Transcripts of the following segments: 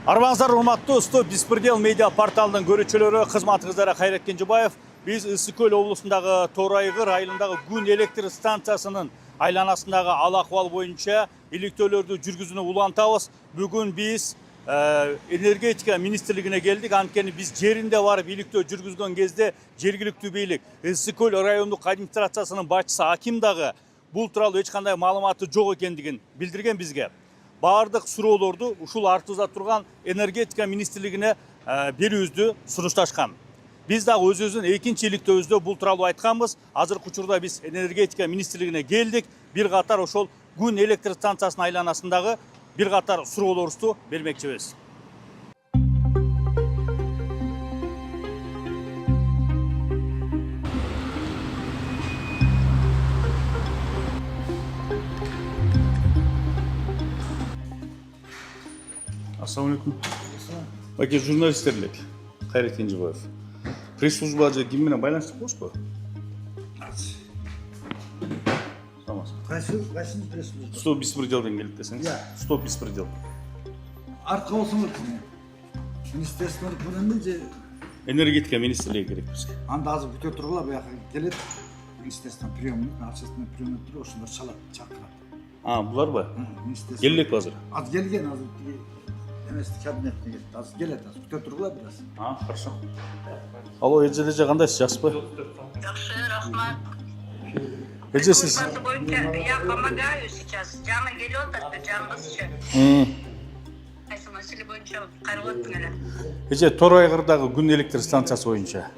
Арбаңыздар урматтуу Стоп Беспредел медиа порталынын көрүүчүлөрү, кызматыңыздарга Кайрат Кенжебаев. Биз Ысык Көл облусундагы Торайгыр айылындагы күн электр станциясынын айланасындагы ал акыбал боюнча иликтөөлөрдү жүргүзүүнү улантабыз. Бүгүн биз энергетика министрлигине келдик. Анткени биз жеринде барып иликтөө жүргүзгөн кезде жергиликтүү бийлик Ысык Көл райондук администрациясынын башчысы Аким дагы бул тууралуу эч кандай маалыматы жок экендигин билдирген бизге. Бардык суроолорду ушул артыбызда турган энергетика министрлигине берүүбүздү сунушташкан. Биз дагы өзүбүздүн экинчи иликтөөбүздө бул тууралуу айтканбыз. Азыркы учурда биз энергетика министрлигине келдик. Бир катар ошол күн электр станциясынын айланасындагы бир катар суроолорубузду бермекчибиз. Assalamualaikum. Баке, журналисттер элек. Кайрат Кенжебаев. Пресс-служба же ким менен байланыштык болушпу? Кайсы пресс-служба? Стоп Беспределден келип десеңиз. Стоп Беспредел. Артка болсоңор ким? Министерствонун менен же Энергетика министрлиги керек бизге. анда азыр күтө тургула, буяка келет. Министерство приемник, общественный приемник ошондор чалат, чакырат. Буларбы? Министерство. Келелекпи азыр? Az келген, азыр эмес кабинетке келди. Азыр келет, азыр күтө тургула бир аз. Хорошо. Алло, эже кандайсыз, жакшысызбы? Жакшы, рахмат. Эже сиз Я помогаю сейчас. Жаңы келип атат, жаңызчы. Кайсы маселе боюнча кайрылып аттың эле. Эже Торайгырдагы күн электр станциясы боюнча.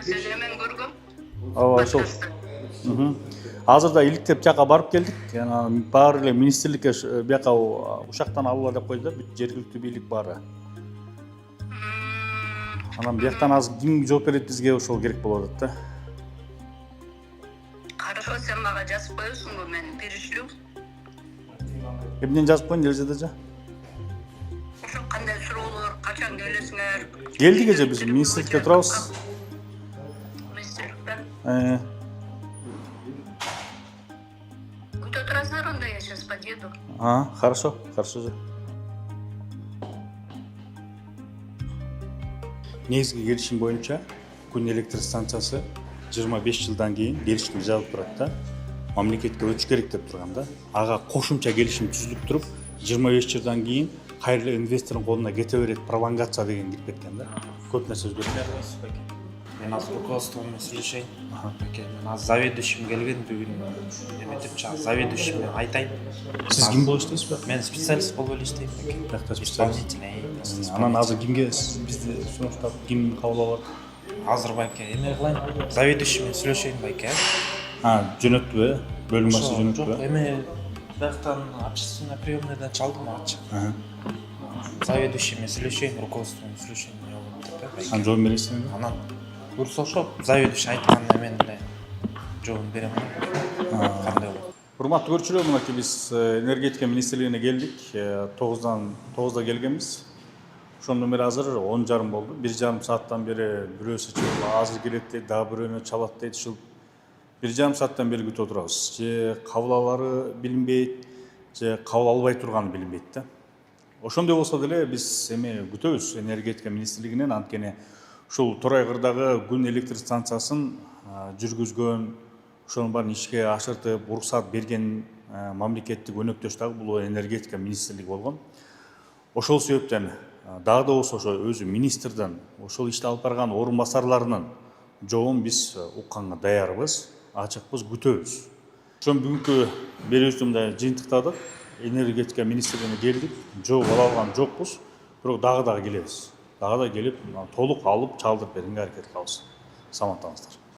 Сиз эмен көргөм. Ооба, ошол. Азырда иликтеп жака барып келдик. Баары эле министрликке бияка ушактан алыла деп койду да, бүт жергиликтүү бийлик баары. Анан бияктан азыр ким жооп берет бизге, ошол керек болуп атат да. Хорошо, сен мага жазып коесуңбу, мен биришлүү. Эмнени жазып коюн элжедежа? Ошо кандай суроолор, качан келесиңер? Келдик эже, биз министрликте турабыз. Министрликте? Күтө турасыңар онда, я сейчас подъеду. Хорошо, же. Негизги келишим боюнча күн электр станциясы 25 жылдан кийин келишим жазылып турат да. Мамлекетке өтүш керек деп турганда, ага кошумча келишим түзүлүп туруп, 25 жылдан кийин кайрылы инвестордун колуна кете берет, пролонгация деген кирип кеткен да. Көп нерсе өзгөрдү. Мен азыр руководствомен сүйлөшөйүн. Мен азыр заведующим келген бүгүн. Эметип чак заведующим айтайын. Сиз ким болуп иштейсизби? Мен специалист болуп эле иштейм. Исполнительный. Анан азыр кимге бизди сунуштап, ким кабыл алат? Азыр байке эме кылайын. Заведующиймен сүйлөшөйүн байке. Жөнөттүбү? Бөлүм башчысы Жок, жөнөттүбү? эме бияктан общественный приемныйдан чалдым ачык. Заведующиймен сүйлөшөйүн, руководствомен сүйлөшөйүн. Анан жооп бересиңби? Анан буюрса ошо заведующий айткан эмен эле жообун берем. Кандай болот? Урматтуу көрүүчүлөр, мынакей биз энергетика министрлигине келдик. 9-да келгенбиз. Ошондон бери азыр 10:30 болду. 1,5 сааттан бери бирөөсү чыгып азыр келет дейт, дагы бирөөнө чалат дейт. Ушул 1,5 сааттан бери күтүп турабыз. Же кабыл алары билинбейт, же кабыл албай турганы билинбейт да. Ошондой болсо деле биз эме күтөбүз энергетика министрлигинен, анткени ушул Торайгырдагы күн электр станциясын жүргүзгөн, ошонун баарын ишке ашыртып, уруксат берген мамлекеттик өнөктөш дагы бул энергетика министрлиги болгон. Ошол себептен дагы да болсо ошо өзү министрдин, ошол ишти алып барган орун басарларынын жообун биз укканга даярбыз, ачыкпыз, күтөбүз. Ошон бүгүнкү берүүбүздү мындай жыйынтыктадык. Энергетика министрлигине келдик, жооп ала алган жокпуз, бирок дагы келебиз. Дагы да келип толук алып чалдырып бергенге аракет кылабыз. Саламаттаңыздар.